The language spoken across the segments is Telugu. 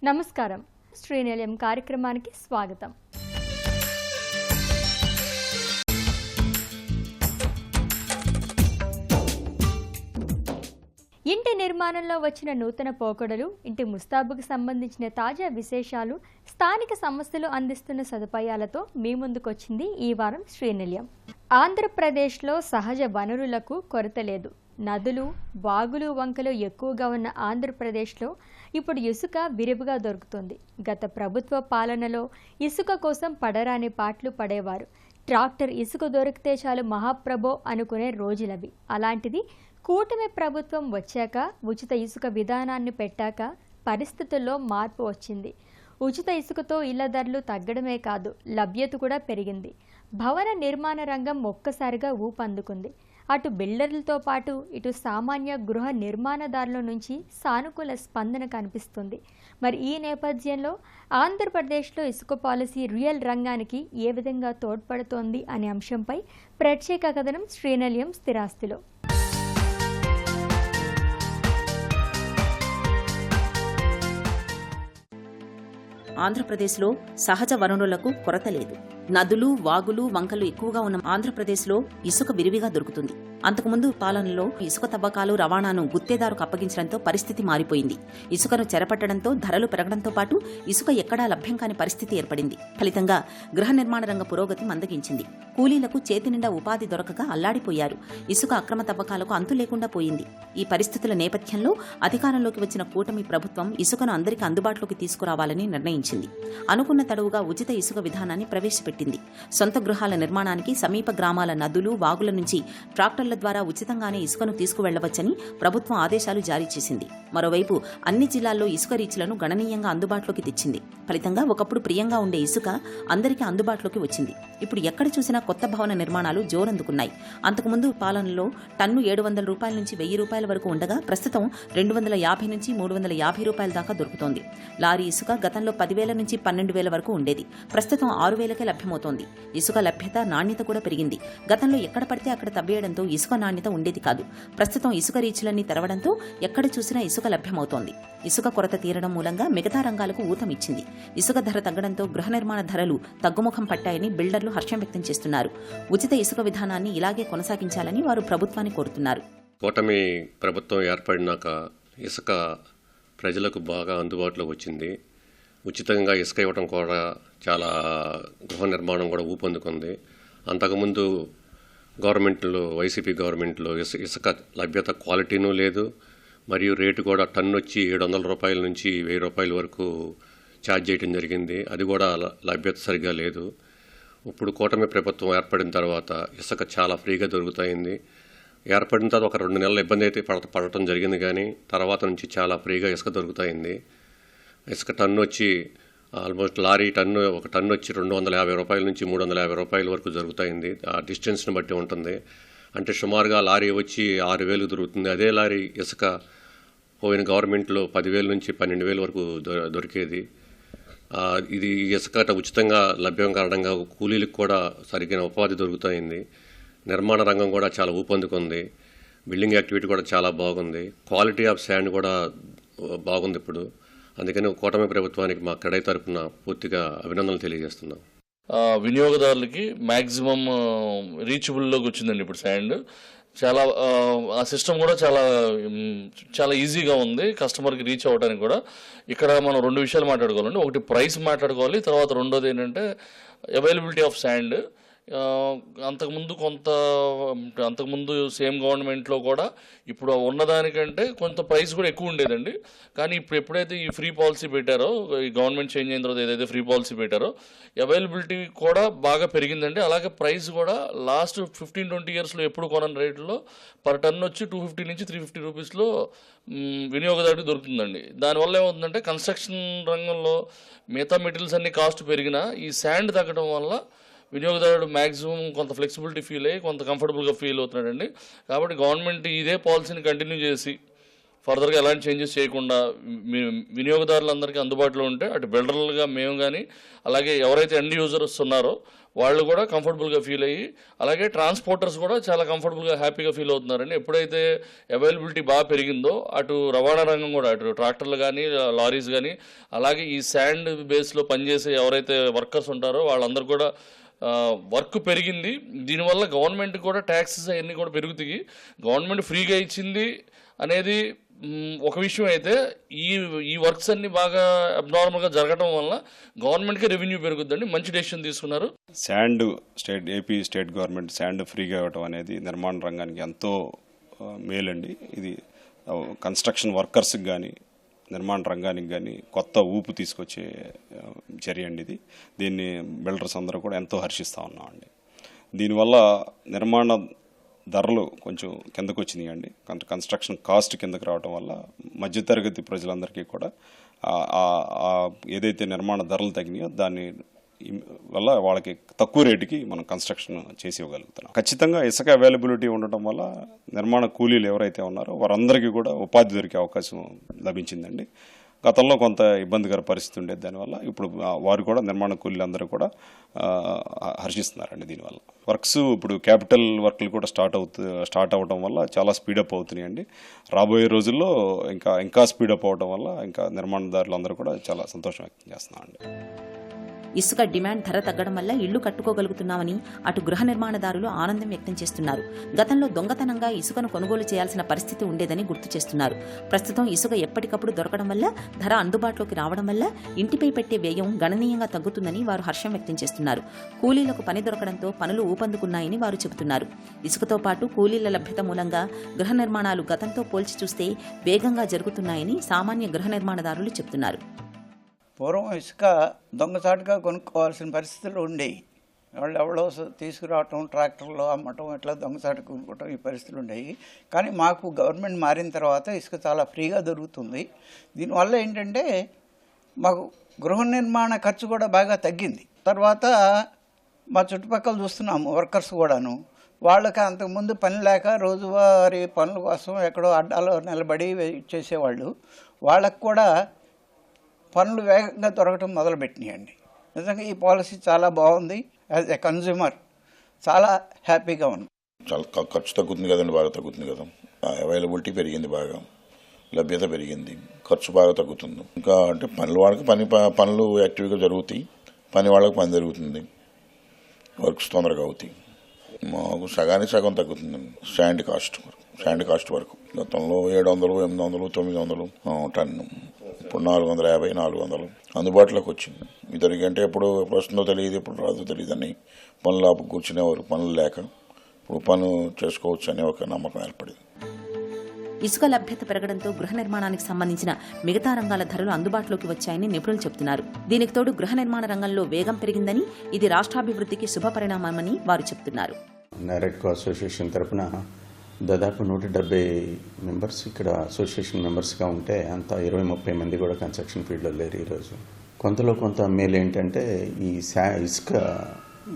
నమస్కారం. శ్రీనిలయం కార్యక్రమానికి స్వాగతం. ఇంటి నిర్మాణంలో వచ్చిన నూతన పోకడలు, ఇంటి ముస్తాబుకు సంబంధించిన తాజా విశేషాలు, స్థానిక సంస్థలు అందిస్తున్న సదుపాయాలతో మీ ముందుకొచ్చింది ఈ వారం శ్రీనిలయం. ఆంధ్రప్రదేశ్లో సహజ వనరులకు కొరత లేదు. నదులు, వాగులు, వంకలు ఎక్కువగా ఉన్న ఆంధ్రప్రదేశ్లో ఇప్పుడు ఇసుక విరివిగా దొరుకుతుంది. గత ప్రభుత్వ పాలనలో ఇసుక కోసం పడరాని పాటలు పడేవారు. ట్రాక్టర్ ఇసుక దొరికితే చాలు మహాప్రభో అనుకునే రోజులవి. అలాంటిది కూటమి ప్రభుత్వం వచ్చాక, ఉచిత ఇసుక విధానాన్ని పెట్టాక పరిస్థితుల్లో మార్పు వచ్చింది. ఉచిత ఇసుకతో ఇళ్ల ధరలు తగ్గడమే కాదు, లభ్యత కూడా పెరిగింది. భవన నిర్మాణ రంగం ఒక్కసారిగా ఊపందుకుంది. అటు బిల్డర్లతో పాటు ఇటు సామాన్య గృహ నిర్మాణదారుల నుంచి సానుకూల స్పందన కనిపిస్తుంది. మరి ఈ నేపథ్యంలో ఆంధ్రప్రదేశ్లో ఇసుక పాలసీ రియల్ రంగానికి ఏ విధంగా తోడ్పడుతోంది అనే అంశంపై ప్రత్యేక కథనం శ్రీనిలయం స్థిరాస్తిలో. ఆంధ్రప్రదేశ్లో సహజ వనరులకు కొరత లేదు. నదులు, వాగులు, వంకలు ఎక్కువగా ఉన్న ఆంధ్రప్రదేశ్లో ఇసుక విరివిగా దొరుకుతుంది. అంతకుముందు పాలనలో ఇసుక తవ్వకాలు, రవాణాను గుత్తేదారుకు అప్పగించడంతో పరిస్థితి మారిపోయింది. ఇసుకను చెరపట్టడంతో ధరలు పెరగడంతో పాటు ఇసుక ఎక్కడా లభ్యం కాని పరిస్థితి ఏర్పడింది. ఫలితంగా గృహ నిర్మాణ రంగ పురోగతి మందగించింది. కూలీలకు చేతి నిండా ఉపాధి దొరకక అల్లాడిపోయారు. ఇసుక అక్రమ తవ్వకాలకు అంతు లేకుండా పోయింది. ఈ పరిస్థితుల నేపథ్యంలో అధికారంలోకి వచ్చిన కూటమి ప్రభుత్వం ఇసుకను అందరికీ అందుబాటులోకి తీసుకురావాలని నిర్ణయించింది. అనుకున్న తడవుగా ఉచిత ఇసుక విధానాన్ని ప్రవేశపెట్టింది. సొంత గృహాల నిర్మాణానికి సమీప గ్రామాల నదులు, వాగుల నుంచి ట్రాక్టర్ల ద్వారా ఉచితంగానే ఇసుకను తీసుకువెళ్లవచ్చని ప్రభుత్వం ఆదేశాలు జారీ చేసింది. మరోవైపు అన్ని జిల్లాల్లో ఇసుక రీచ్లను గణనీయంగా అందుబాటులోకి తెచ్చింది. ఫలితంగా ఒకప్పుడు ప్రియంగా ఉండే ఇసుక అందరికీ అందుబాటులోకి వచ్చింది. ఇప్పుడు ఎక్కడ చూసినా కొత్త భవన నిర్మాణాలు జోరందుకున్నాయి. అంతకుముందు పాలనలో టన్ను 700 రూపాయల నుంచి 1000 రూపాయల వరకు ఉండగా ప్రస్తుతం 250 నుంచి 350 రూపాయల దాకా దొరుకుతోంది. లారీ ఇసుక గతంలో 10,000 నుంచి 12,000 వరకు ఉండేది. ప్రస్తుతం 6,000కే లభ్యమవుతోంది. ఇసుక లభ్యత, నాణ్యత కూడా పెరిగింది. గతంలో ఎక్కడ పడితే అక్కడ తవ్వేయడంతో ఇసుక నాణ్యత ఉండేది కాదు. ప్రస్తుతం ఇసుక రీచ్లన్నీ తెరవడంతో ఎక్కడ చూసినా ఇసుక లభ్యమవుతోంది. ఇసుక కొరత తీరడం మూలంగా మిగతా రంగాలకు ఊతమిచ్చింది. ఇసుక ధర తగ్గడంతో గృహ నిర్మాణ ధరలు తగ్గుముఖం పట్టాయని బిల్డర్లు హర్షం వ్యక్తం చేస్తున్నారు. ఉచిత ఇసుక విధానాన్ని ఇలాగే కొనసాగించాలని వారు ప్రభుత్వాన్ని కోరుతున్నారు. కూటమి ప్రభుత్వం ఏర్పడినాక ఇసుక ప్రజలకు బాగా అందుబాటులోకి వచ్చింది. ఉచితంగా ఇసుక ఇవ్వడం కూడా చాలా గృహ నిర్మాణం కూడా ఊపందుకుంది. అంతకుముందు గవర్నమెంట్లో, వైసీపీ గవర్నమెంట్లో ఇసుక లభ్యత క్వాలిటీనూ లేదు. మరియు రేటు కూడా టన్ను వచ్చి 700 రూపాయల నుంచి 1000 రూపాయల వరకు ఛార్జ్ చేయడం జరిగింది. అది కూడా లభ్యత సరిగా లేదు. ఇప్పుడు కూటమి ప్రభుత్వం ఏర్పడిన తర్వాత ఇసుక చాలా ఫ్రీగా దొరుకుతాయింది. ఏర్పడిన తర్వాత ఒక 2 నెలల ఇబ్బంది అయితే పడటం జరిగింది, కానీ తర్వాత నుంచి చాలా ఫ్రీగా ఇసుక దొరుకుతాయింది. ఇసుక టన్ను వచ్చి ఆల్మోస్ట్ లారీ టన్ను, ఒక టన్ను వచ్చి 250 రూపాయల నుంచి 350 రూపాయల వరకు జరుగుతాయింది. ఆ డిస్టెన్స్ని బట్టి ఉంటుంది. అంటే సుమారుగా లారీ వచ్చి 6,000 దొరుకుతుంది. అదే లారీ ఇసుక పోయిన గవర్నమెంట్లో 10,000 నుంచి 12,000 వరకు దొరికేది. ఇది ఇసుక ఉచితంగా లభ్యం కారణంగా కూలీలకు కూడా సరిగ్గా ఉపాధి దొరుకుతాయింది. నిర్మాణ రంగం కూడా చాలా ఊపందుకుంది. బిల్డింగ్ యాక్టివిటీ కూడా చాలా బాగుంది. క్వాలిటీ ఆఫ్ శాండ్ కూడా బాగుంది ఇప్పుడు. అందుకని కూటమి ప్రభుత్వానికి మా క్రెడై తరఫున పూర్తిగా అభినందనలు తెలియజేస్తున్నాం. వినియోగదారులకి మ్యాక్సిమం రీచబుల్లోకి వచ్చిందండి ఇప్పుడు శాండ్. చాలా ఆ సిస్టమ్ కూడా చాలా ఈజీగా ఉంది కస్టమర్కి రీచ్ అవ్వడానికి కూడా. ఇక్కడ మనం 2 విషయాలు మాట్లాడుకోవాలండి. ఒకటి ప్రైస్ మాట్లాడుకోవాలి, తర్వాత రెండోది ఏంటంటే అవైలబిలిటీ ఆఫ్ శాండ్. అంతకుముందు సేమ్ గవర్నమెంట్లో కూడా ఇప్పుడు ఉన్నదానికంటే కొంత ప్రైస్ కూడా ఎక్కువ ఉండేదండి. కానీ ఇప్పుడు ఎప్పుడైతే ఈ ఫ్రీ పాలసీ పెట్టారో, ఈ గవర్నమెంట్ చేంజ్ అయిన తర్వాత ఏదైతే ఫ్రీ పాలసీ పెట్టారో అవైలబిలిటీ కూడా బాగా పెరిగిందండి. అలాగే ప్రైస్ కూడా లాస్ట్ 15-20 ఇయర్స్లో ఎప్పుడు కొనని రేట్లో పర్ టన్ వచ్చి 250 నుంచి 350 రూపీస్లో వినియోగదారుడికి దొరుకుతుందండి. దానివల్ల ఏమవుతుందంటే కన్స్ట్రక్షన్ రంగంలో మిగతా మెటీరియల్స్ అన్ని కాస్ట్ పెరిగినా ఈ శాండ్ తగ్గడం వల్ల వినియోగదారుడు మ్యాక్సిమం కొంత ఫ్లెక్సిబిలిటీ ఫీల్ అయ్యి కొంత కంఫర్టబుల్గా ఫీల్ అవుతున్నాడండి. కాబట్టి గవర్నమెంట్ ఇదే పాలసీని కంటిన్యూ చేసి ఫర్దర్గా ఎలాంటి చేంజెస్ చేయకుండా వినియోగదారులందరికీ అందుబాటులో ఉంటే అటు బిల్డర్లుగా మేము కానీ అలాగే ఎవరైతే ఎండ్ యూజర్స్ ఉన్నారో వాళ్ళు కూడా కంఫర్టబుల్గా ఫీల్ అయ్యి అలాగే ట్రాన్స్పోర్టర్స్ కూడా చాలా కంఫర్టబుల్గా హ్యాపీగా ఫీల్ అవుతున్నారండి. ఎప్పుడైతే అవైలబిలిటీ బాగా పెరిగిందో అటు రవాణా రంగం కూడా అటు ట్రాక్టర్లు కానీ లారీస్ కానీ అలాగే ఈ శాండ్ బేస్లో పనిచేసే ఎవరైతే వర్కర్స్ ఉంటారో వాళ్ళందరూ కూడా వర్క్ పెరిగింది. దీనివల్ల గవర్నమెంట్ కూడా ట్యాక్సెస్ అవన్నీ కూడా పెరుగుతాయి. గవర్నమెంట్ ఫ్రీగా ఇచ్చింది అనేది ఒక విషయం అయితే ఈ వర్క్స్ అన్ని బాగా అబ్నార్మల్గా జరగడం వల్ల గవర్నమెంట్కి రెవెన్యూ పెరుగుద్దండి. మంచి డెసిషన్ తీసుకున్నారు. Sand AP state government sand ఫ్రీగా ఇవ్వడం అనేది నిర్మాణ రంగానికి ఎంతో మేలండి. ఇది కన్స్ట్రక్షన్ వర్కర్స్కి కానీ నిర్మాణ రంగానికి కానీ కొత్త ఊపు తీసుకొచ్చే చర్య అండి ఇది. దీన్ని బిల్డర్స్ అందరూ కూడా ఎంతో హర్షిస్తూ ఉన్నామండి. దీనివల్ల నిర్మాణ ధరలు కొంచెం కిందకు వచ్చినాయి అండి. కన్స్ట్రక్షన్ కాస్ట్ కిందకు రావడం వల్ల మధ్యతరగతి ప్రజలందరికీ కూడా ఏదైతే నిర్మాణ ధరలు తగ్గినాయో దాని వల్ల వాళ్ళకి తక్కువ రేటుకి మనం కన్స్ట్రక్షన్ చేసి ఇవ్వగలుగుతున్నాం. ఖచ్చితంగా ఇసుక అవైలబిలిటీ ఉండటం వల్ల నిర్మాణ కూలీలు ఎవరైతే ఉన్నారో వారందరికీ కూడా ఉపాధి దొరికే అవకాశం లభించిందండి. గతంలో కొంత ఇబ్బందికర పరిస్థితి ఉండేది. దానివల్ల ఇప్పుడు వారు కూడా నిర్మాణ కూలీలందరూ కూడా హర్షిస్తున్నారండి. దీనివల్ల వర్క్స్ ఇప్పుడు క్యాపిటల్ వర్క్లు కూడా స్టార్ట్ అవ్వడం వల్ల చాలా స్పీడప్ అవుతున్నాయండి. రాబోయే రోజుల్లో ఇంకా స్పీడప్ అవ్వడం వల్ల ఇంకా నిర్మాణదారులు అందరూ కూడా చాలా సంతోషం వ్యక్తం చేస్తున్నారండి. ఇసుక డిమాండ్ ధర తగ్గడం వల్ల ఇళ్లు కట్టుకోగలుగుతున్నామని అటు గృహ నిర్మాణదారులు ఆనందం వ్యక్తం చేస్తున్నారు. గతంలో దొంగతనంగా ఇసుకను కొనుగోలు చేయాల్సిన పరిస్థితి ఉండేదని గుర్తు చేస్తున్నారు. ప్రస్తుతం ఇసుక ఎప్పటికప్పుడు దొరకడం వల్ల ధర అందుబాటులోకి రావడం వల్ల ఇంటిపై పెట్టే వ్యయం గణనీయంగా తగ్గుతుందని వారు హర్షం వ్యక్తం చేస్తున్నారు. కూలీలకు పని దొరకడంతో పనులు ఊపందుకున్నాయని వారు చెబుతున్నారు. ఇసుకతో పాటు కూలీల లభ్యత మూలంగా గృహ నిర్మాణాలు గతంతో పోల్చి చూస్తే వేగంగా జరుగుతున్నాయని సామాన్య గృహ నిర్మాణదారులు చెబుతున్నారు. పూర్వం ఇసుక దొంగచాటుగా కొనుక్కోవాల్సిన పరిస్థితులు ఉండేవి. వాళ్ళు ఎవరో తీసుకురావటం, ట్రాక్టర్లో అమ్మటం, ఇట్లా దొంగచాటు కొనుక్కోవటం ఈ పరిస్థితులు ఉండేవి. కానీ మాకు గవర్నమెంట్ మారిన తర్వాత ఇసుక చాలా ఫ్రీగా దొరుకుతుంది. దీనివల్ల ఏంటంటే మాకు గృహ నిర్మాణ ఖర్చు కూడా బాగా తగ్గింది. తర్వాత మా చుట్టుపక్కల చూస్తున్నాము వర్కర్స్ కూడాను వాళ్ళకి అంతకుముందు పని లేక రోజువారీ పనుల కోసం ఎక్కడో అడ్డాలో నిలబడి చేసేవాళ్ళు. వాళ్ళకు కూడా పనులు వేగంగా దొరకటం మొదలుపెట్టినాయండి. నిజంగా ఈ పాలసీ చాలా బాగుంది. యాజ్ ఎ కన్జ్యూమర్ చాలా హ్యాపీగా ఉంది. చాలా ఖర్చు తగ్గుతుంది కదండి, బాగా తగ్గుతుంది కదా. అవైలబిలిటీ పెరిగింది, బాగా లభ్యత పెరిగింది, ఖర్చు బాగా తగ్గుతుంది. ఇంకా అంటే పనుల వాళ్ళకి పనులు యాక్టివ్గా జరుగుతాయి, పని వాళ్ళకి పని జరుగుతుంది, వర్క్స్ తొందరగా అవుతాయి. మాకు సగానికి సగం తగ్గుతుందండి స్టాండ్ కాస్ట్ వరకు. గతంలో 700, 800, 900 టన్ను, ఇప్పుడు 450, 400 అందుబాటులోకి వచ్చింది. ఇద్దరికంటే ఎప్పుడు వస్తుందో తెలియదు, ఎప్పుడు రాదో తెలియదు అని పనులు ఆపు కూర్చునేవారు. పనులు లేక ఇప్పుడు పనులు చేసుకోవచ్చు అనే ఒక నమ్మకం ఏర్పడింది. ఇసుక లభ్యత పెరగడంతో గృహ నిర్మాణానికి సంబంధించిన మిగతా రంగాల ధరలు అందుబాటులోకి వచ్చాయని నిపుణులు చెబుతున్నారు. దీనికి తోడు గృహ నిర్మాణ రంగంలో వేగం పెరిగిందని, ఇది రాష్ట్రాభివృద్ధికి శుభపరిణామమని వారు చెబుతున్నారు. నారెడ్కో అసోసియేషన్ తరఫున దాదాపు 170 మెంబర్స్ ఇక్కడ అసోసియేషన్ మెంబర్స్గా ఉంటే అంతా 20-30 మంది కూడా కన్స్ట్రక్షన్ ఫీల్డ్లో లేరు ఈరోజు. కొంతలో కొంత మేలు ఏంటంటే ఈ ఇసుక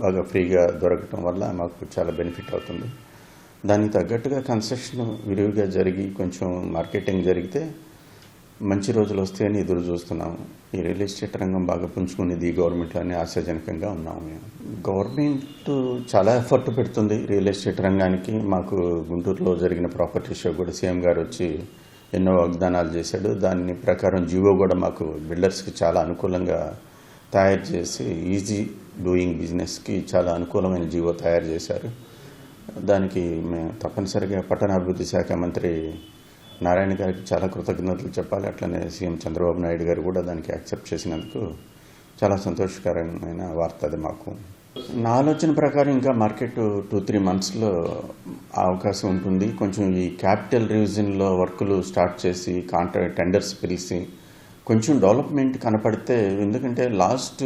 బాగా ఫ్రీగా దొరకటం వల్ల మాకు చాలా బెనిఫిట్ అవుతుంది. దానికి తగ్గట్టుగా కన్స్ట్రక్షన్ విరివిగా జరిగి కొంచెం మార్కెటింగ్ జరిగితే మంచి రోజులు వస్తాయని ఎదురు చూస్తున్నాము. ఈ రియల్ ఎస్టేట్ రంగం బాగా పుంజుకునేది ఈ గవర్నమెంట్ అని ఆశాజనకంగా ఉన్నాము మేము. గవర్నమెంట్ చాలా ఎఫర్ట్ పెడుతుంది రియల్ ఎస్టేట్ రంగానికి. మాకు గుంటూరులో జరిగిన ప్రాపర్టీ షో కూడా సీఎం గారు వచ్చి ఎన్నో వాగ్దానాలు చేశాడు. దాని ప్రకారం జీవో కూడా మాకు బిల్డర్స్కి చాలా అనుకూలంగా తయారు చేసి ఈజీ డూయింగ్ బిజినెస్కి చాలా అనుకూలమైన జీవో తయారు చేశారు. దానికి మేము తప్పనిసరిగా పట్టణాభివృద్ధి శాఖ మంత్రి నారాయణ గారికి చాలా కృతజ్ఞతలు చెప్పాలి. అట్లనే సీఎం చంద్రబాబు నాయుడు గారు కూడా దానికి యాక్సెప్ట్ చేసినందుకు చాలా సంతోషకరమైన వార్త అది మాకు. నా ఆలోచన ప్రకారం ఇంకా మార్కెట్ 2-3 మంత్స్లో అవకాశం ఉంటుంది. కొంచెం ఈ క్యాపిటల్ రివిజన్లో వర్కులు స్టార్ట్ చేసి టెండర్స్ పిలిచి కొంచెం డెవలప్మెంట్ కనపడితే, ఎందుకంటే లాస్ట్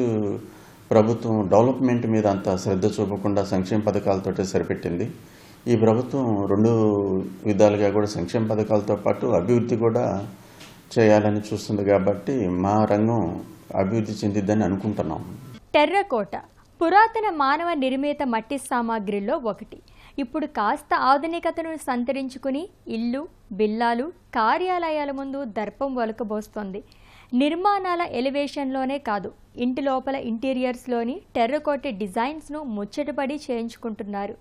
ప్రభుత్వం డెవలప్మెంట్ మీద అంత శ్రద్ధ చూపకుండా సంక్షేమ పథకాలతోటే సరిపెట్టింది. ఈ ప్రభుత్వం 2 విధాలుగా కూడా సంక్షేమ పథకాలతో పాటు అభివృద్ధి కూడా చేయాలని చూస్తుంది. కాబట్టి మా రంగం అభివృద్ధి చెందిద్దని అనుకుంటున్నాం. టెర్రకోట పురాతన మానవ నిర్మిత మట్టి సామాగ్రిలో ఒకటి. ఇప్పుడు కాస్త ఆధునికతను సంతరించుకుని ఇల్లు, బిల్లాలు, కార్యాలయాల ముందు దర్పం ఒలకబోస్తోంది. నిర్మాణాల ఎలివేషన్లోనే కాదు, ఇంటి లోపల ఇంటీరియర్స్లోని టెర్రకోట డిజైన్స్ను ముచ్చటపడి చేయించుకుంటున్నారు.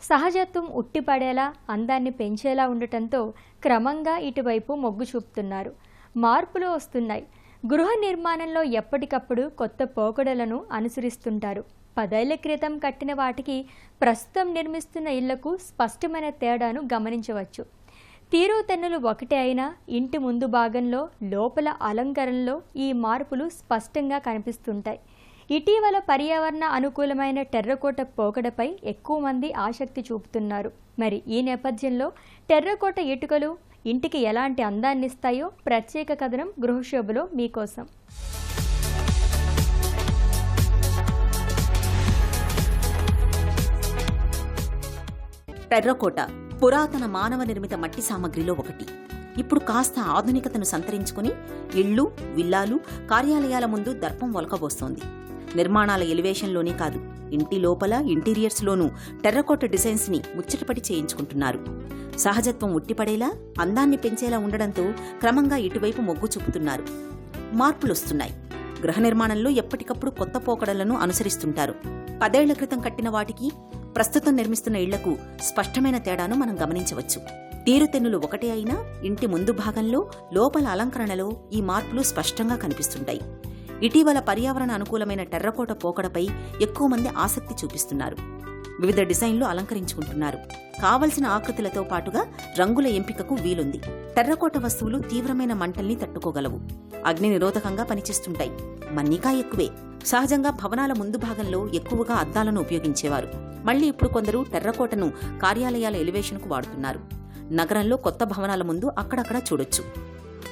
సహజత్వం ఉట్టిపడేలా, అందాన్ని పెంచేలా ఉండటంతో క్రమంగా ఇటువైపు మొగ్గు చూపుతున్నారు. మార్పులు వస్తున్నాయి. గృహ నిర్మాణంలో ఎప్పటికప్పుడు కొత్త పోకడలను అనుసరిస్తుంటారు. 10 ఏళ్ల క్రితం కట్టిన వాటికి ప్రస్తుతం నిర్మిస్తున్న ఇళ్లకు స్పష్టమైన తేడాను గమనించవచ్చు. తీరుతెన్నులు ఒకటే అయినా ఇంటి ముందు భాగంలో, లోపల అలంకరణలో ఈ మార్పులు స్పష్టంగా కనిపిస్తుంటాయి. ఇటీవల పర్యావరణ అనుకూలమైన టెర్రకోట పోకడపై ఎక్కువ మంది ఆసక్తి చూపుతున్నారు. మరి ఈ నేపథ్యంలో టెర్రకోట ఇటుకలు ఇంటికి ఎలాంటి అందాన్నిస్తాయో ప్రత్యేక కథనం గృహశోభలో మీకోసం. టెర్రకోట పురాతన మానవ నిర్మిత మట్టి సామగ్రిలో ఒకటి. ఇప్పుడు కాస్త ఆధునికతను సంతరించుకుని ఇళ్లు, విల్లాలు, కార్యాలయాల ముందు దర్పం ఒలకబోస్తోంది. నిర్మాణాల ఎలివేషన్లోనే కాదు, ఇంటి లోపల ఇంటీరియర్స్లోనూ టెర్రకోట డిజైన్స్ని ముచ్చటపడి చేయించుకుంటున్నారు. సహజత్వం ఉట్టిపడేలా, అందాన్ని పెంచేలా ఉండడంతో క్రమంగా ఇటువైపు మొగ్గు చూపుతున్నారు. మార్పులొస్తున్నాయి. గృహ నిర్మాణంలో ఎప్పటికప్పుడు కొత్త పోకడలను అనుసరిస్తుంటారు. 10 ఏళ్ల క్రితం కట్టిన వాటికి ప్రస్తుతం నిర్మిస్తున్న ఇళ్లకు స్పష్టమైన తేడాను మనం గమనించవచ్చు. తీరుతెన్నులు ఒకటే అయినా ఇంటి ముందు భాగంలో, లోపల అలంకరణలో ఈ మార్పులు స్పష్టంగా కనిపిస్తుంటాయి. ఇటీవల పర్యావరణ అనుకూలమైన టెర్రకోట పోకడపై ఎక్కువ మంది ఆసక్తి చూపిస్తున్నారు. వివిధ డిజైన్లు అలంకరించుకుంటున్నారు. కావలసిన ఆకృతులతో పాటుగా రంగుల ఎంపికకు వీలుంది. టెర్రకోట వస్తువులు తీవ్రమైన మంటల్ని తట్టుకోగలవు, అగ్ని నిరోధకంగా పనిచేస్తుంటాయి. మన్నికా ఎక్కువే. సహజంగా భవనాల ముందు భాగంలో ఎక్కువగా అద్దాలను ఉపయోగించేవారు. మళ్లీ ఇప్పుడు కొందరు టెర్రకోటను కార్యాలయాల ఎలివేషన్కు వాడుతున్నారు. నగరంలో కొత్త భవనాల ముందు అక్కడక్కడా చూడొచ్చు.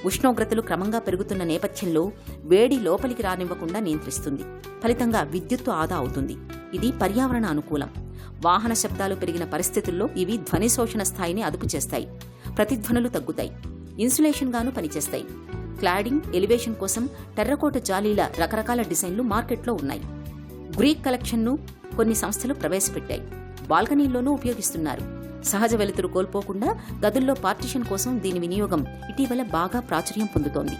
ఉష్ణోగ్రతలు క్రమంగా పెరుగుతున్న నేపథ్యంలో వేడి లోపలికి రానివ్వకుండా నియంత్రిస్తుంది. ఫలితంగా విద్యుత్తు ఆదా అవుతుంది. ఇది పర్యావరణ అనుకూలం. వాహన శబ్దాలు పెరిగిన పరిస్థితుల్లో ఇవి ధ్వని శోషణ స్థాయిని అదుపు చేస్తాయి. ప్రతిధ్వనులు తగ్గుతాయి. ఇన్సులేషన్ గాను పనిచేస్తాయి. క్లాడింగ్, ఎలివేషన్ కోసం టెర్రకోట జాలీల రకరకాల డిజైన్లు మార్కెట్లో ఉన్నాయి. గ్రీక్ కలెక్షన్ను కొన్ని సంస్థలు ప్రవేశపెట్టాయి. బాల్కనీల్లోనూ ఉపయోగిస్తున్నారు. సహజ వెలుతురు కోల్పోకుండా గదుల్లో పార్టిషన్ కోసం దీని వినియోగం ఇటీవల బాగా ప్రాచుర్యం పొందుతోంది.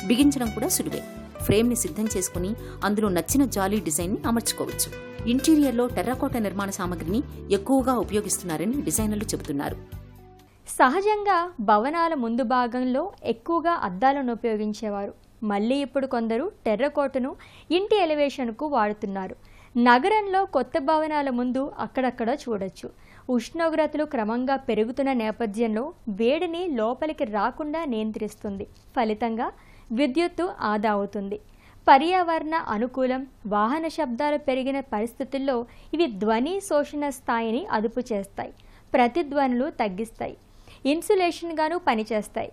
బిగించడం కూడా సులువే. ఫ్రేమ్ని సిద్ధం చేసుకుని అందులో నచ్చిన జాలీ డిజైన్ని అమర్చుకోవచ్చు. ఇంటీరియర్లో టెర్రకోట నిర్మాణ సామగ్రిని ఎక్కువగా ఉపయోగిస్తున్నారని డిజైనర్లు చెబుతున్నారు. సహజంగా భవనాల ముందు భాగంలో ఎక్కువగా అద్దాలను ఉపయోగించేవారు. మళ్ళీ ఇప్పుడు కొందరు టెర్రకోటను ఇంటి ఎలివేషన్కు వాడుతున్నారు. నగరంలో కొత్త భవనాల ముందు అక్కడక్కడ చూడొచ్చు. ఉష్ణోగ్రతలు క్రమంగా పెరుగుతున్న నేపథ్యంలో వేడిని లోపలికి రాకుండా నియంత్రిస్తుంది. ఫలితంగా విద్యుత్తు ఆదా అవుతుంది. పర్యావరణ అనుకూలం. వాహన శబ్దాలు పెరిగిన పరిస్థితుల్లో ఇవి ధ్వని శోషణ స్థాయిని అదుపు చేస్తాయి. ప్రతిధ్వనులు తగ్గిస్తాయి. ఇన్సులేషన్గాను పనిచేస్తాయి.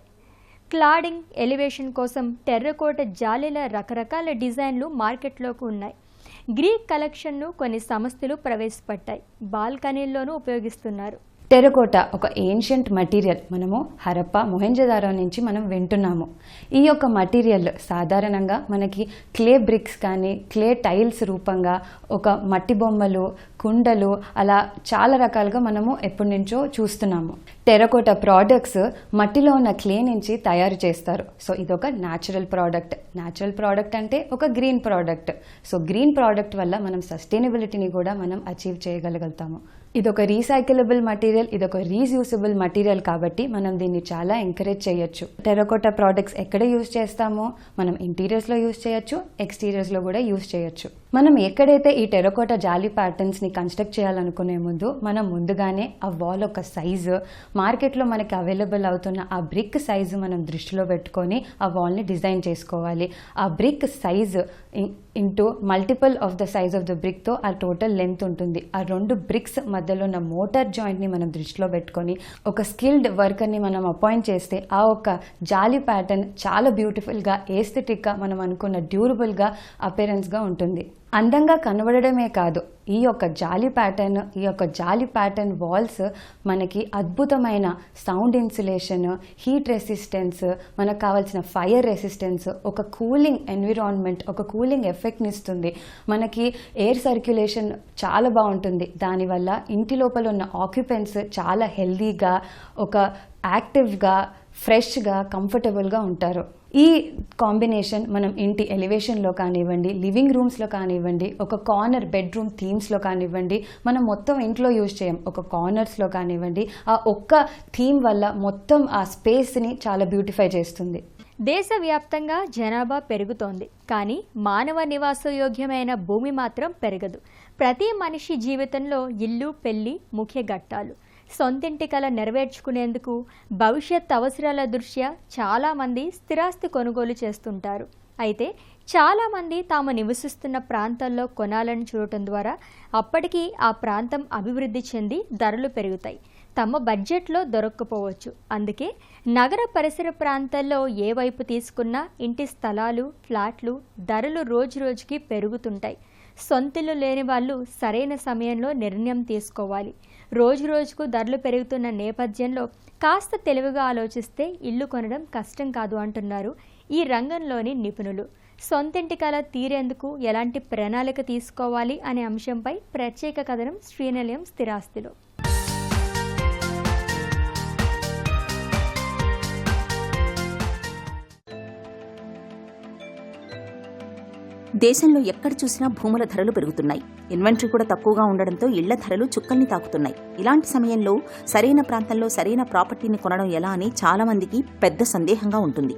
క్లాడింగ్, ఎలివేషన్ కోసం టెర్రకోట జాలీల రకరకాల డిజైన్లు మార్కెట్లోకి ఉన్నాయి. గ్రీక్ కలెక్షన్ను కొన్ని సంస్థలు ప్రవేశపెట్టాయి. బాల్కనీల్లోనూ ఉపయోగిస్తున్నారు. టెర్రకోట ఒక ఏన్షియంట్ మటీరియల్. మనము హరప్పా, మొహెంజోదారో నుంచి మనం వింటున్నాము. ఈ యొక్క మటీరియల్ సాధారణంగా మనకి క్లే బ్రిక్స్ కానీ, క్లే టైల్స్ రూపంగా, ఒక మట్టి బొమ్మలు, కుండలు, అలా చాలా రకాలుగా మనము ఎప్పటి నుంచో చూస్తున్నాము. టెర్రకోట ప్రోడక్ట్స్ మట్టిలో ఉన్న క్లే నుంచి తయారు చేస్తారు. సో ఇదొక న్యాచురల్ ప్రోడక్ట్. న్యాచురల్ ప్రోడక్ట్ అంటే ఒక green product. So green product వల్ల మనం సస్టైనబిలిటీని కూడా మనం అచీవ్ చేయగలుగుతాము. ఇదొక రీసైకిలబుల్ మటీరియల్, ఇదొక రీయూజబుల్ మటీరియల్ కాబట్టి మనం దీన్ని చాలా ఎంకరేజ్ చేయొచ్చు. టెర్రకోట ప్రోడక్ట్స్ ఎక్కడ యూజ్ చేస్తామో మనం ఇంటీరియర్స్లో యూజ్ చేయొచ్చు, ఎక్స్టీరియర్స్లో కూడా యూజ్ చేయొచ్చు. మనం ఎక్కడైతే ఈ టెర్రకోట జాలీ ప్యాటర్న్స్ని కన్స్ట్రక్ట్ చేయాలనుకునే ముందు మనం ముందుగానే ఆ వాల్ ఒక సైజు, మార్కెట్లో మనకి అవైలబుల్ అవుతున్న ఆ బ్రిక్ సైజు మనం దృష్టిలో పెట్టుకొని ఆ వాల్ని డిజైన్ చేసుకోవాలి. ఆ brick size into multiple of the size of the బ్రిక్తో ఆ టోటల్ లెంత్ ఉంటుంది. ఆ 2 బ్రిక్స్ మధ్యలో ఉన్న మోటార్ జాయింట్ని మనం దృష్టిలో పెట్టుకొని ఒక స్కిల్డ్ వర్కర్ని మనం అపాయింట్ చేస్తే ఆ ఒక జాలీ ప్యాటర్న్ చాలా బ్యూటిఫుల్గా, ఏస్థెటిక్గా, మనం అనుకున్న డ్యూరబుల్గా, అపిరెన్స్గా ఉంటుంది. అందంగా కనబడడమే కాదు, ఈ యొక్క జాలీ ప్యాటర్న్ వాల్స్ మనకి అద్భుతమైన సౌండ్ ఇన్సులేషన్, హీట్ రెసిస్టెన్స్, మనకు కావాల్సిన ఫైర్ రెసిస్టెన్స్, ఒక కూలింగ్ ఎన్విరాన్మెంట్, ఒక కూలింగ్ ఎఫెక్ట్ని ఇస్తుంది. మనకి ఎయిర్ సర్క్యులేషన్ చాలా బాగుంటుంది. దానివల్ల ఇంటి లోపల ఉన్న ఆక్యుపెంట్స్ చాలా హెల్దీగా, ఒక యాక్టివ్గా, ఫ్రెష్గా, కంఫర్టబుల్గా ఉంటారు. ఈ కాంబినేషన్ మనం ఇంటి ఎలివేషన్లో కానివ్వండి, లివింగ్ రూమ్స్లో కానివ్వండి, ఒక కార్నర్ బెడ్రూమ్ థీమ్స్లో కానివ్వండి, మనం మొత్తం ఇంట్లో యూజ్ చేయం, ఒక కార్నర్స్లో కానివ్వండి, ఆ ఒక్క థీమ్ వల్ల మొత్తం ఆ స్పేస్ని చాలా బ్యూటిఫై చేస్తుంది. దేశవ్యాప్తంగా జనాభా పెరుగుతోంది, కానీ మానవ నివాసయోగ్యమైన భూమి మాత్రం పెరగదు. ప్రతి మనిషి జీవితంలో ఇల్లు, పెళ్లి ముఖ్య ఘట్టాలు. సొంతింటి కల నెరవేర్చుకునేందుకు భవిష్యత్ అవసరాల దృష్ట్యా చాలామంది స్థిరాస్తి కొనుగోలు చేస్తుంటారు. అయితే చాలామంది తాము నివసిస్తున్న ప్రాంతాల్లో కొనాలని చూడటం ద్వారా అప్పటికి ఆ ప్రాంతం అభివృద్ధి చెంది ధరలు పెరుగుతాయి. తమ బడ్జెట్లో దొరక్కపోవచ్చు. అందుకే నగర పరిసర ప్రాంతాల్లో ఏ వైపు తీసుకున్నా ఇంటి స్థలాలు, ఫ్లాట్లు ధరలు రోజురోజుకి పెరుగుతుంటాయి. సొంతిల్లు లేని వాళ్ళు సరైన సమయంలో నిర్ణయం తీసుకోవాలి. రోజురోజుకు ధరలు పెరుగుతున్న నేపథ్యంలో కాస్త తెలివిగా ఆలోచిస్తే ఇల్లు కొనడం కష్టం కాదు అంటున్నారు ఈ రంగంలోని నిపుణులు. సొంతింటి కల తీరేందుకు ఎలాంటి ప్రణాళిక తీసుకోవాలి అనే అంశంపై ప్రత్యేక కథనం శ్రీనిలయం స్థిరాస్తిలో. దేశంలో ఎక్కడ చూసినా భూముల ధరలు పెరుగుతున్నాయి. ఇన్వెంటరీ కూడా తక్కువగా ఉండడంతో ఇళ్ల ధరలు చుక్కల్ని తాకుతున్నాయి. ఇలాంటి సమయంలో సరైన ప్రాంతంలో సరైన ప్రాపర్టీని కొనడం ఎలా అని చాలా మందికి పెద్ద సందేహంగా ఉంటుంది.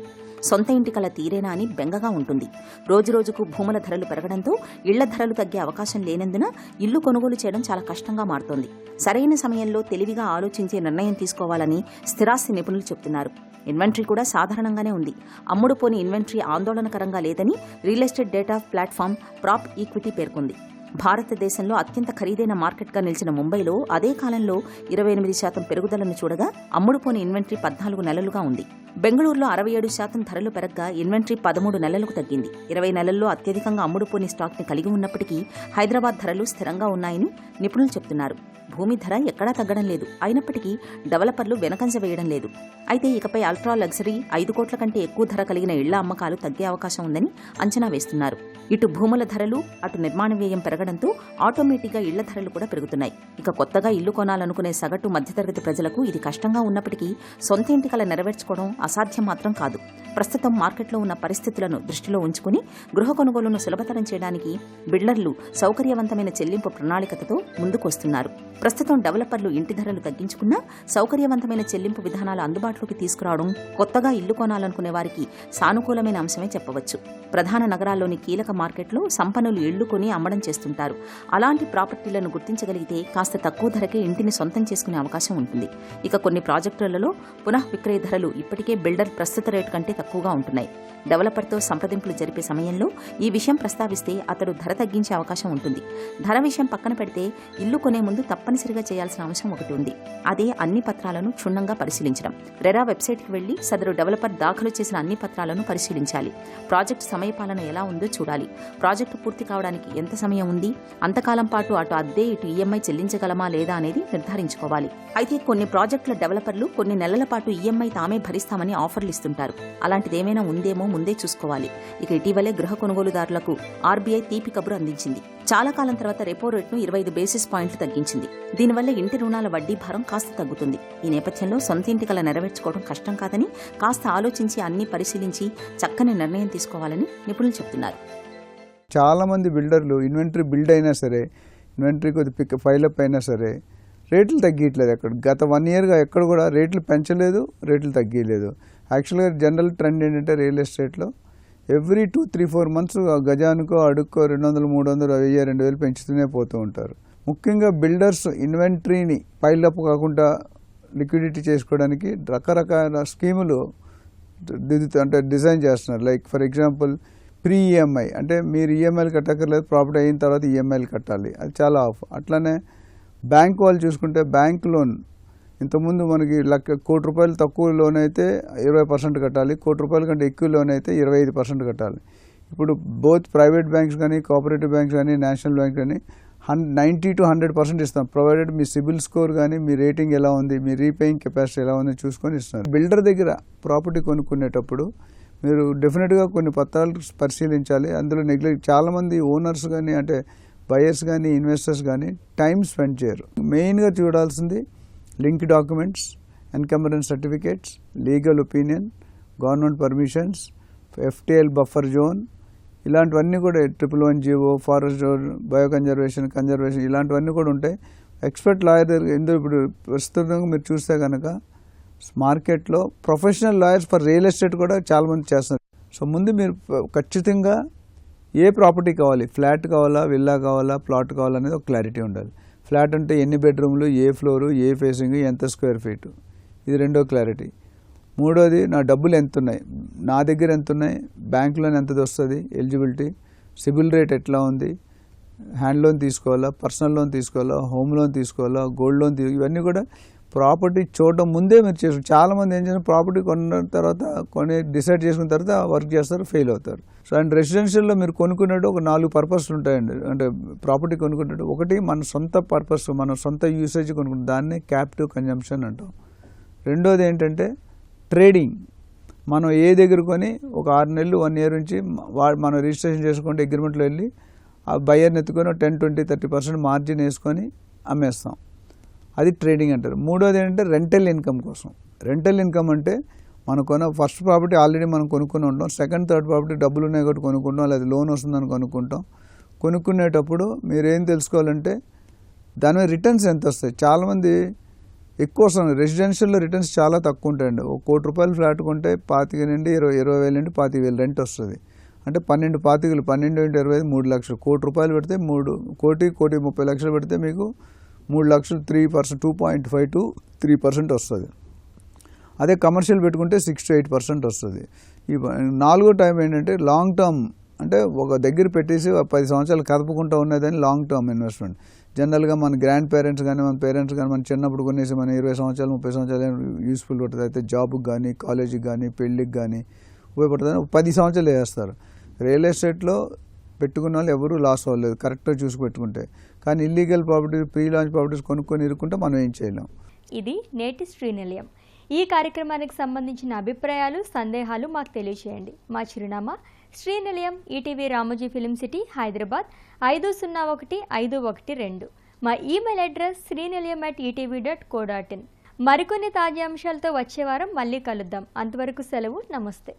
సొంత ఇంటి కల తీరేనా అని బెంగగా ఉంటుంది. రోజురోజుకు భూముల ధరలు పెరగడంతో ఇళ్ల ధరలు తగ్గే అవకాశం లేనందున ఇల్లు కొనుగోలు చేయడం చాలా కష్టంగా మారుతోంది. సరైన సమయంలో తెలివిగా ఆలోచించే నిర్ణయం తీసుకోవాలని స్థిరాస్తి నిపుణులు చెబుతున్నారు. ఇన్వెంటరీ కూడా సాధారణంగానే ఉంది. అమ్ముడు పోని ఇన్వెంటరీ ఆందోళనకరంగా లేదని real estate data platform prop equity పేర్కొంది. భారతదేశంలో అత్యంత ఖరీదైన మార్కెట్గా నిలిచిన ముంబైలో అదే కాలంలో 28% పెరుగుదలను చూడగా అమ్ముడుపోని ఇన్వెంటరీ 14 నెలలుగా ఉంది. బెంగళూరులో 67% ధరలు పెరగ్గా ఇన్వెంటరీ 13 నెలలకు తగ్గింది. 20 నెలల్లో అత్యధికంగా అమ్ముడుపోని స్టాక్ని కలిగి ఉన్నప్పటికీ హైదరాబాద్ ధరలు స్థిరంగా ఉన్నాయని నిపుణులు చెబుతున్నారు. భూమి ధర ఎక్కడా తగ్గడం లేదు. అయినప్పటికీ డెవలపర్లు వెనకంజ వేయడం లేదు. అయితే ఇకపై అల్ట్రా లగ్జరీ 5 కోట్ల కంటే ఎక్కువ ధర కలిగిన ఇళ్ల అమ్మకాలు తగ్గే అవకాశం ఉందని అంచనా వేస్తున్నారు. ఇటు భూముల ధరలు, అటు నిర్మాణ వ్యయం పెరగడంతో ఆటోమేటిక్గా ఇళ్ల ధరలు కూడా పెరుగుతున్నాయి. ఇక కొత్తగా ఇల్లు కొనాలనుకునే సగటు మధ్యతరగతి ప్రజలకు ఇది కష్టంగా ఉన్నప్పటికీ సొంత ఇంటి కల నెరవేర్చుకోవడం అసాధ్యం మాత్రం కాదు. ప్రస్తుతం మార్కెట్లో ఉన్న పరిస్థితులను దృష్టిలో ఉంచుకుని గృహ కొనుగోలును సులభతరం చేయడానికి బిల్డర్లు సౌకర్యవంతమైన చెల్లింపు ప్రణాళికతో ముందుకొస్తున్నారు. ప్రస్తుతం డెవలపర్లు ఇంటి ధరలు తగ్గించుకున్నా సౌకర్యవంతమైన చెల్లింపు విధానాలు అందుబాటులోకి తీసుకురావడం కొత్తగా ఇల్లు కొనాలనుకునే వారికి సానుకూలమైన అంశమే చెప్పవచ్చు. ప్రధాన నగరాల్లోని కీలక మార్కెట్లో సంపన్నులు ఇళ్లు కొని అమ్మడం చేస్తుంటారు. అలాంటి ప్రాపర్టీలను గుర్తించగలిగితే కాస్త తక్కువ ధరకే ఇంటిని సొంతం చేసుకునే అవకాశం ఉంటుంది. ఇక కొన్ని ప్రాజెక్టులలో పునః విక్రయ ధరలు ఇప్పటికే బిల్డర్ ప్రస్తుత రేటు కంటే తక్కువగా ఉంటున్నాయి. డెవలపర్తో సంప్రదింపులు జరిపే సమయంలో ఈ విషయం ప్రస్తావిస్తే అతడు ధర తగ్గించే అవకాశం ఉంటుంది. ధర విషయం పక్కన పెడితే ఇల్లు కొనే ముందు తప్పనిసరిగా చేయాల్సిన అంశం ఒకటి ఉంది. అదే అన్ని పత్రాలను క్షుణ్ణంగా పరిశీలించడం. రెరా వెబ్సైట్కి వెళ్లి సదరు డెవలపర్ దాఖలు చేసిన అన్ని పత్రాలను పరిశీలించాలి. ప్రాజెక్టు సమయపాలన ఎలా ఉందో చూడాలి. ప్రాజెక్టు పూర్తి కావడానికి ఎంత సమయం ఉంది, అంతకాలం పాటు అటు అద్దె ఇటు ఈఎంఐ చెల్లించగలమా లేదా అనేది నిర్ధారించుకోవాలి. అయితే కొన్ని ప్రాజెక్టుల డెవలపర్లు కొన్ని నెలల పాటు ఈఎంఐ తామే భరిస్తామని ఆఫర్లు ఇస్తుంటారు. అలాంటిదేమైనా ఉందేమో ముందే చూసుకోవాలి. ఇక ఇటీవలే గృహ కొనుగోలుదారులకు ఆర్బీఐ తీపి కబురు అందించింది. చాలా కాలం తర్వాత రెపో రేటును 25 బేసిస్ పాయింట్లు తగ్గించింది. దీనివల్ల ఇంటి రుణాల వడ్డీ భారం కాస్త తగ్గుతుంది. ఈ నేపథ్యంలో సొంత ఇంటి కల నెరవేర్చుకోవడం కష్టం కాదని కాస్త ఆలోచించి అన్ని పరిశీలించి చక్కని నిర్ణయం తీసుకోవాలని నిపుణులు చెబుతున్నారు. చాలామంది బిల్డర్లు ఇన్వెంటరీ బిల్డ్ అయినా సరే, ఇన్వెంటరీ కొద్ది ఫైలప్ అయినా సరే రేట్లు తగ్గట్లేదు. గత 1 ఇయర్గా ఎక్కడ కూడా రేట్లు పెంచలేదు, రేట్లు తగ్గలేదు. యాక్చువల్గా జనరల్ ట్రెండ్ ఏంటంటే రియల్ ఎస్టేట్లో ఎవ్రీ 2-3-4 మంత్స్ గజానికో అడుక్కో 200, 300, 1000, 2000 పెంచుతూనే పోతూ ఉంటారు. ముఖ్యంగా బిల్డర్స్ ఇన్వెంటరీని పైలప్ కాకుండా లిక్విడిటీ చేసుకోవడానికి రకరకాల స్కీములు అంటే డిజైన్ చేస్తున్నారు. Like for example pre EMI, అంటే మీరు ఈఎంఐలు కట్టక్కర్లేదు, ప్రాపర్టీ అయిన తర్వాత ఈఎంఐలు కట్టాలి, అది చాలా ఆఫ్. అట్లనే బ్యాంక్ వాళ్ళు చూసుకుంటే బ్యాంక్ లోన్ ఇంతకుముందు మనకి ₹1 కోటి తక్కువ లోన్ అయితే 20% కట్టాలి, ₹1 కోటి కంటే ఎక్కువ లోన్ అయితే 25% కట్టాలి. ఇప్పుడు బోత్ ప్రైవేట్ బ్యాంక్స్ కానీ కోఆపరేటివ్ బ్యాంక్స్ కానీ నేషనల్ బ్యాంక్ కానీ 90 to 100% ఇస్తాం, ప్రొవైడెడ్ మీ సిబిల్ స్కోర్ కానీ మీ రేటింగ్ ఎలా ఉంది, మీ రీపేయింగ్ కెపాసిటీ ఎలా ఉంది చూసుకొని ఇస్తున్నారు. బిల్డర్ దగ్గర ప్రాపర్టీ కొనుక్కునేటప్పుడు మీరు డెఫినెట్గా కొన్ని పత్రాలు పరిశీలించాలి. అందులో చాలామంది ఓనర్స్ కానీ అంటే బయర్స్ కానీ ఇన్వెస్టర్స్ కానీ టైం స్పెండ్ చేయరు. మెయిన్గా చూడాల్సింది link documents, encumbrance certificates, legal opinion, government permissions, FTL buffer zone, ఇలాంటివన్నీ కూడా 111 GO, forest zone, bio conservation ఇలాంటివన్నీ కూడా ఉంటాయి. ఎక్స్పర్ట్ లాయర్ దగ్గర ఎందుకు ఇప్పుడు ప్రస్తుతంగా మీరు చూస్తే కనుక మార్కెట్లో professional lawyers for real estate కూడా చాలామంది చేస్తున్నారు. సో ముందు మీరు ఖచ్చితంగా ఏ ప్రాపర్టీ కావాలి, ఫ్లాట్ కావాలా, విల్లా కావాలా, ప్లాట్ కావాలా అనేది ఒక క్లారిటీ ఉండాలి. ఫ్లాట్ అంటే ఎన్ని బెడ్రూమ్లు, ఏ ఫ్లోరు, ఏ ఫేసింగ్, ఎంత స్క్వేర్ ఫీటు, ఇది రెండో క్లారిటీ. మూడోది నా డబ్బులు ఎంత ఉన్నాయి, నా దగ్గర ఎంత ఉన్నాయి, బ్యాంకులోనే ఎంతది వస్తుంది, ఎలిజిబిలిటీ, సిబిల్ రేట్ ఎట్లా ఉంది, హ్యాండ్ లోన్ తీసుకోవాలా, పర్సనల్ లోన్ తీసుకోవాలా, హోమ్ లోన్ తీసుకోవాలా, గోల్డ్ లోన్ ఇవన్నీ కూడా ప్రాపర్టీ చూడడం ముందే మీరు చేస్తారు. చాలామంది ఏం చేస్తారు, ప్రాపర్టీ కొన్న తర్వాత డిసైడ్ చేసుకున్న తర్వాత వర్క్ చేస్తారు, ఫెయిల్ అవుతారు. సో అండ్ రెసిడెన్షియల్లో మీరు కొనుక్కునేట్టు ఒక 4 పర్పస్ ఉంటాయండి. అంటే ప్రాపర్టీ కొనుక్కునేట్టు ఒకటి మన సొంత పర్పస్, మన సొంత యూసేజ్ కొనుక్కుంటాం, దాన్నే క్యాపిటివ్ కన్జంప్షన్ అంటాం. రెండోది ఏంటంటే ట్రేడింగ్. మనం ఏ దగ్గర కొని ఒక 6 నెలలు 1 year నుంచి మనం రిజిస్ట్రేషన్ చేసుకుంటే అగ్రిమెంట్లో వెళ్ళి ఆ బయర్ని ఎత్తుకొని 10, 20, 30% మార్జిన్ వేసుకొని అమ్మేస్తాం, అది ట్రేడింగ్ అంటారు. మూడోది ఏంటంటే రెంటల్ ఇన్కమ్ కోసం. రెంటల్ ఇన్కమ్ అంటే మనం ఫస్ట్ ప్రాపర్టీ ఆల్రెడీ మనం కొనుక్కొని ఉంటాం, సెకండ్ థర్డ్ ప్రాపర్టీ డబ్బులు ఉన్నాయి కాబట్టి కొనుక్కుంటాం, లేదా లోన్ వస్తుందని కొనుక్కుంటాం. కొనుక్కునేటప్పుడు మీరేం తెలుసుకోవాలంటే దాని మీద రిటర్న్స్ ఎంత వస్తాయి. చాలామంది ఎక్కువ వస్తుంది, రెసిడెన్షియల్లో రిటర్న్స్ చాలా తక్కువ ఉంటాయండి. ఒక ₹1 కోటి ఫ్లాట్ కొంటే 25 నుండి 20,000 నుండి 25,000 రెంట్ వస్తుంది. అంటే 12 పాతికలు, 12 × 25 3 లక్షలు. ₹1 కోటి పెడితే 1,30,00,000 పెడితే మీకు 3 లక్షలు, 3%, 2.5 to 3% వస్తుంది. అదే కమర్షియల్ పెట్టుకుంటే 6 to 8% వస్తుంది. ఈ నాలుగో టైం ఏంటంటే లాంగ్ టర్మ్, అంటే ఒక దగ్గర పెట్టేసి 10 సంవత్సరాలు కదపకుండా ఉన్నదని లాంగ్ టర్మ్ ఇన్వెస్ట్మెంట్. జనరల్గా మన గ్రాండ్ పేరెంట్స్ కానీ మన పేరెంట్స్ కానీ మన చిన్నప్పుడు కొనేసి మన 20 సంవత్సరాలు 30 సంవత్సరాలు యూస్ఫుల్ ఉంటుంది. అయితే జాబ్కి కానీ కాలేజీకి కానీ పెళ్ళికి కానీ ఉపయోగపడుతుంది. 10 సంవత్సరాలు వేస్తారు. రియల్ ఎస్టేట్లో పెట్టుకున్న వాళ్ళు ఎవరూ లాస్ అవ్వలేదు కరెక్ట్గా చూసి పెట్టుకుంటే. కానీ illegal properties, pre launch properties కొనుక్కొని ఇరుక్కుంటే మనం ఏం చేయలేం. ఇది నేటి శ్రీనిలయం. ఈ కార్యక్రమానికి సంబంధించిన అభిప్రాయాలు, సందేహాలు మాకు తెలియజేయండి. మా చిరునామా శ్రీనిలయం, ETV Ramoji film city, Hyderabad 501512. మా ఈమెయిల్ అడ్రస్ srinilayam@etv.co.in. మరికొన్ని తాజా అంశాలతో వచ్చే వారం మళ్ళీ కలుద్దాం. అంతవరకు సెలవు, నమస్తే.